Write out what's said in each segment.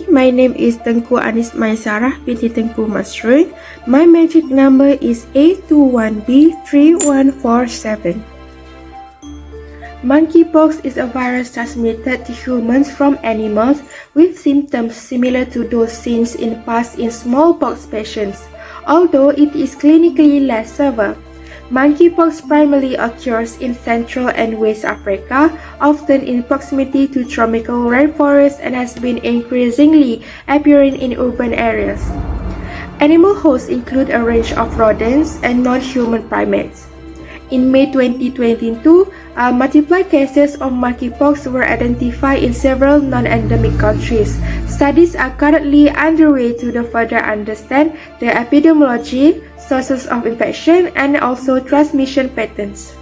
my name is Tengku Anis Maisarah binti Tengku Masrun. My magic number is 821B3147. Monkeypox is a virus transmitted to humans from animals with symptoms similar to those seen in past in smallpox patients, although it is clinically less severe. Monkeypox primarily occurs in Central and West Africa, often in proximity to tropical rainforests, and has been increasingly appearing in urban areas. Animal hosts include a range of rodents and non-human primates. In May 2022, multiple cases of monkeypox were identified in several non-endemic countries. Studies are currently underway to further understand the epidemiology, sources of infection, and also transmission patterns.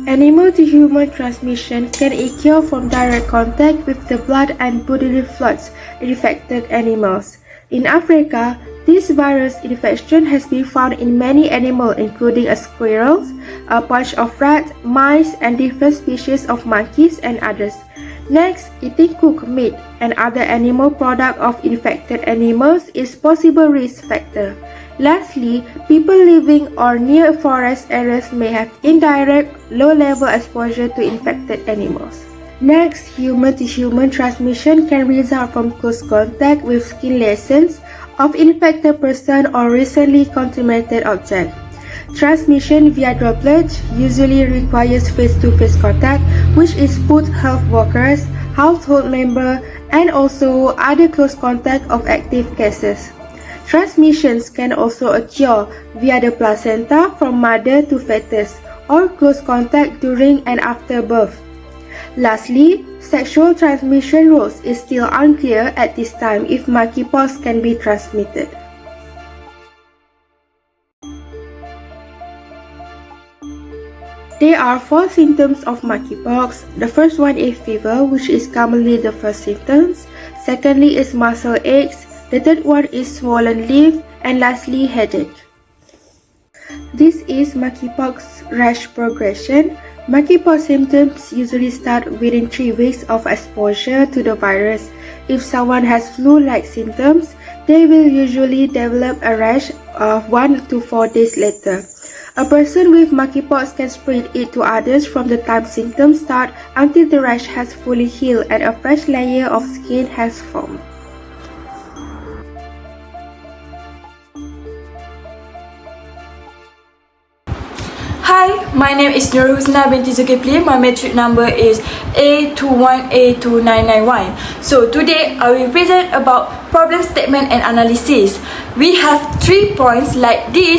Animal-to-human transmission can occur from direct contact with the blood and bodily fluids in infected animals. In Africa, this virus infection has been found in many animals including squirrels, a bunch of rats, mice, and different species of monkeys and others. Next, eating cooked meat and other animal products of infected animals is possible risk factor. Lastly, people living or near forest areas may have indirect, low-level exposure to infected animals. Next, human-to-human transmission can result from close contact with skin lesions of infected person or recently contaminated object. Transmission via droplets usually requires face-to-face contact, which is both health workers, household members, and also other close contact of active cases. Transmissions can also occur via the placenta from mother to fetus or close contact during and after birth. Lastly, sexual transmission routes is still unclear at this time if monkeypox can be transmitted. There are 4 symptoms of monkeypox. The first one is fever, which is commonly the first symptoms. Secondly is muscle aches. The third one is swollen lymph, and lastly headache. This is monkeypox rash progression. Monkeypox symptoms usually start within 3 weeks of exposure to the virus. If someone has flu-like symptoms, they will usually develop a rash of 1 to 4 days later. A person with monkeypox can spread it to others from the time symptoms start until the rash has fully healed and a fresh layer of skin has formed. Hi, my name is Nur Husna binti Zulkifli. My metric number is A21A2991. So today I will present about problem statement and analysis. We have 3 points like this.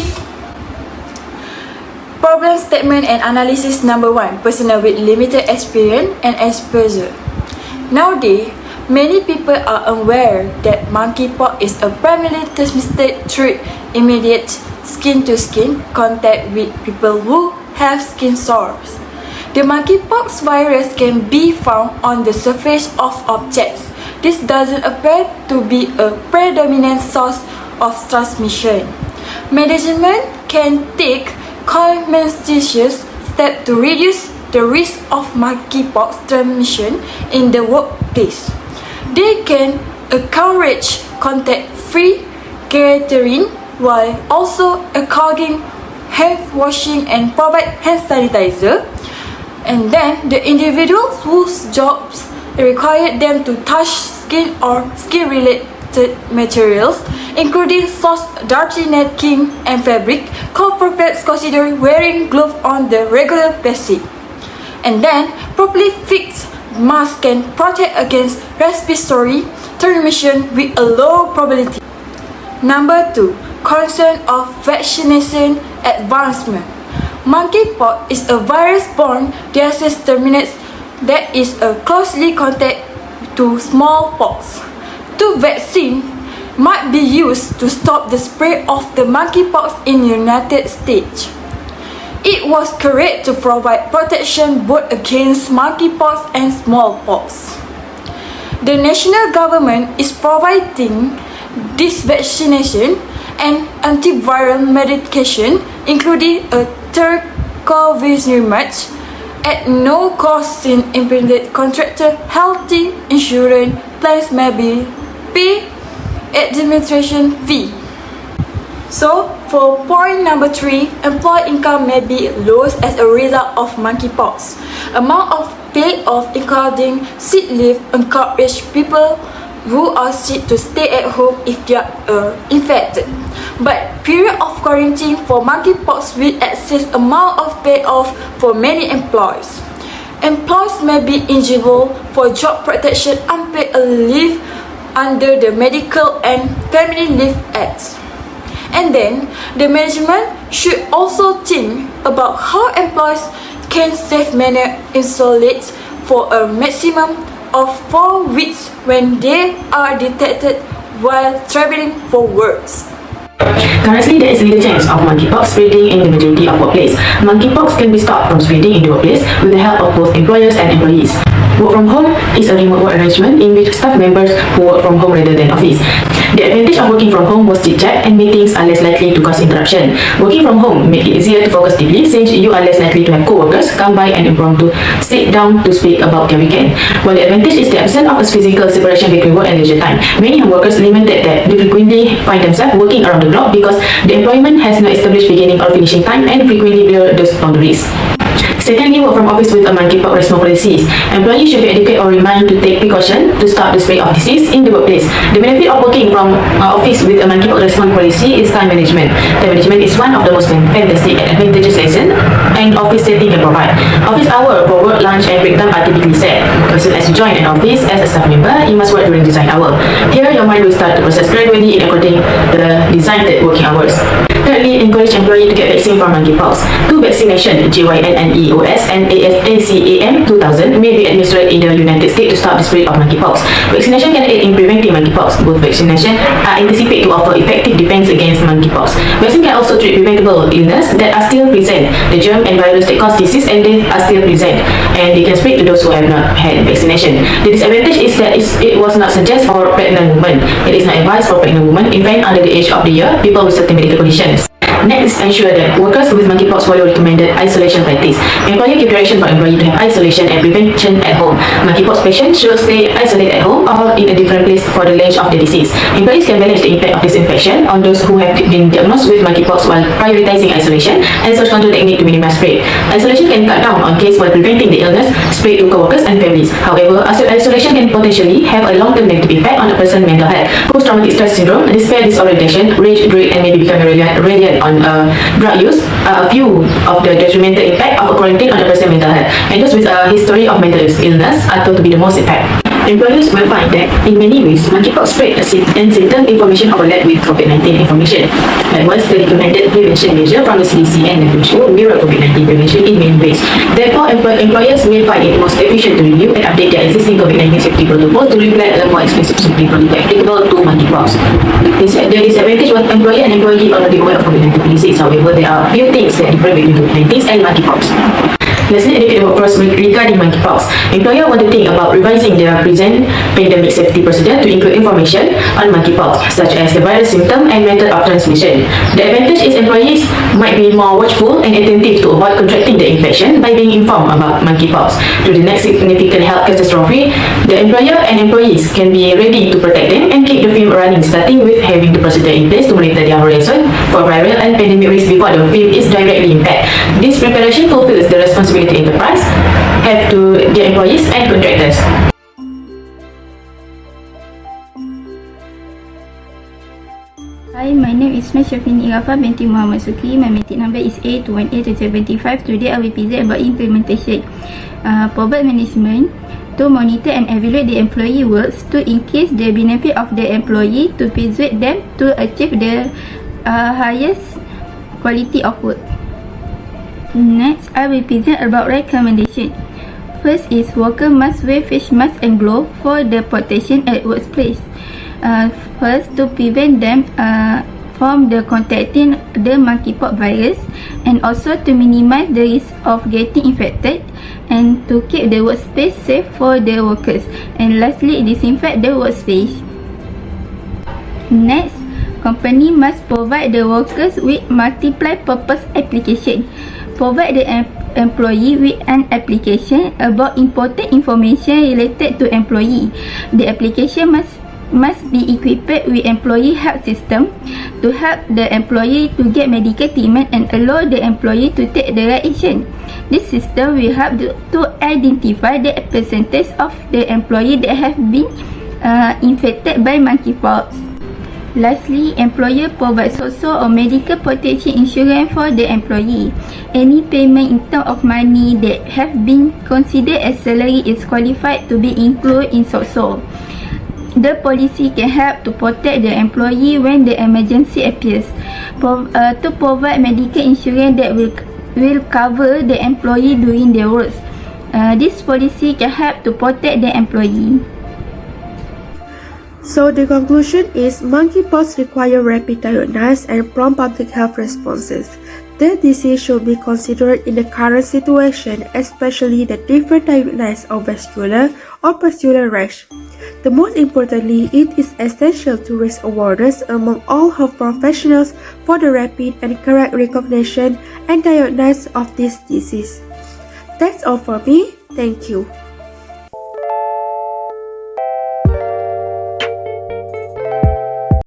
Problem statement and analysis number 1. Person with limited experience and exposure. Nowadays, many people are aware that monkeypox is a primarily transmitted through immediate skin-to-skin contact with people who have skin sores. The monkeypox virus can be found on the surface of objects. This doesn't appear to be a predominant source of transmission. Management can take compensations steps to reduce the risk of monkeypox transmission in the workplace. They can encourage contact-free catering while also encouraging hand washing and provide hand sanitizer. And then the individuals whose jobs require them to touch skin or skin-related materials, including soft, dirty netting and fabric, corporates consider wearing gloves on the regular basis. And then properly fixed masks can protect against respiratory transmission with a low probability. Number 2. Concern of vaccination advancement. Monkeypox is a virus-borne disease that is a closely contact to smallpox. 2 vaccines might be used to stop the spread of the monkeypox in the United States. It was created to provide protection both against monkeypox and smallpox. The national government is providing this vaccination and antiviral medication, including a tercovizumab, at no cost in independent contractor health insurance plans may be pay administration fee. So, for point number 3, employee income may be lost as a result of monkeypox. Amount of paid off including sick leave encourage people who are sick to stay at home if they are infected. But period of quarantine for monkeypox will excess amount of paid off for many employees. Employees may be eligible for job protection unpaid leave under the Medical and Family Leave Act. And then, the management should also think about how employees can save money isolate for a maximum of 4 weeks when they are detected while traveling for work. Currently, there is little chance of monkeypox spreading in the majority of workplaces. Monkeypox can be stopped from spreading in the workplace with the help of both employers and employees. Work from home is a remote work arrangement in which staff members who work from home rather than office. The advantage of working from home was chit-chat and meetings are less likely to cause interruption. Working from home makes it easier to focus deeply since you are less likely to have co-workers come by and impromptu sit down to speak about their weekend. While the advantage is the absence of a physical separation between work and leisure time. Many home workers lamented that they frequently find themselves working around the clock because the employment has no established beginning or finishing time and frequently blur those boundaries. Secondly, work from office with a monkeypox response policies. Employees should be educated or reminded to take precaution to stop the spread of disease in the workplace. The benefit of working from office with a monkeypox response policy is time management. Time management is one of the most fantastic and advantageous lesson an office setting can provide. Office hour for work, lunch, and break time are typically set. As soon as you join an office as a staff member, you must work during design hour. Here, your mind will start to process gradually in according to the designed working hours. Thirdly, encourage employee to get vaccine for monkeypox. 2 vaccination, GYNNEOS and ACAM 2000, may be administered in the United States to stop the spread of monkeypox. Vaccination can aid in preventing monkeypox. Both vaccinations are anticipated to offer effective defense against monkeypox. Vaccine can also treat preventable illness that are still present. The germ and virus that cause disease and death are still present, and they can spread to those who have not had vaccination. The disadvantage is that it was not suggested for pregnant women. It is not advised for pregnant women, infant under the age of the year, people with certain medical conditions. Next, ensure that workers with monkeypox follow recommended isolation practice. Employer give direction for employee to have isolation and prevention at home. Monkeypox patients should stay isolated at home or in a different place for the range of the disease. Employees can manage the impact of this infection on those who have been diagnosed with monkeypox while prioritizing isolation and social control technique to minimize spread. Isolation can cut down on case while preventing the illness spread to co-workers and families. However, isolation can potentially have a long-term negative impact on a person's mental health. Post-traumatic stress syndrome, despair, disorientation, rage, dread, and maybe become radiant on drug use are a few of the detrimental impact of a quarantine on a person's mental health, and those with a history of mental illness are thought to be the most impacted. Employers will find that in many ways, monkeypox spread and symptom information overlap with COVID-19 information. Likewise, the recommended prevention measure from the CDC and WHO mirror COVID-19 prevention in many ways. Therefore, employers will find it most efficient to review and update their existing COVID-19 safety protocols to reflect the more expensive safety protocol applicable to monkeypox. The disadvantage was employer and employee already aware of COVID-19 policies. However, there are a few things that differ between COVID-19 and monkeypox. Lastly, educate the workforce regarding monkeypox. Employer want to think about revising their present pandemic safety procedure to include information on monkeypox, such as the virus symptom and method of transmission. The advantage is employees might be more watchful and attentive to avoid contracting the infection by being informed about monkeypox. To the next significant health catastrophe, the employer and employees can be ready to protect them and keep the film running, starting with having the procedure in place to monitor their horizon for viral and pandemic risk before the film is directly impacted. This preparation fulfills the responsibility enterprise have to their employees and contractors. Hi, my name is Shafini Irafa binti Muhammad Sukri. My meeting number is A21A275. Today I will present about implementation. Provide management to monitor and evaluate the employee works to increase the benefit of the employee to persuade them to achieve the highest quality of work. Next, I will present about recommendation. First is worker must wear face mask and glove for the protection at workplace. First, to prevent them from the contacting the monkeypox virus, and also to minimize the risk of getting infected, and to keep the workspace safe for the workers. And lastly, disinfect the workspace. Next, company must provide the workers with multi-purpose application. Provide the employee with an application about important information related to employee. The application must must be equipped with employee health system to help the employee to get medical treatment and allow the employee to take the right action. This system will help to identify the percentage of the employee that have been infected by monkeypox. Lastly, employer provides social or medical protection insurance for the employee. Any payment in terms of money that have been considered as salary is qualified to be included in social. The policy can help to protect the employee when the emergency appears. To provide medical insurance that will cover the employee during their works. This policy can help to protect the employee. So the conclusion is monkeypox require rapid diagnosis and prompt public health responses. The disease should be considered in the current situation, especially the different diagnosis of vascular or pustular rash. The most importantly, it is essential to raise awareness among all health professionals for the rapid and correct recognition and diagnosis of this disease. That's all for me. Thank you.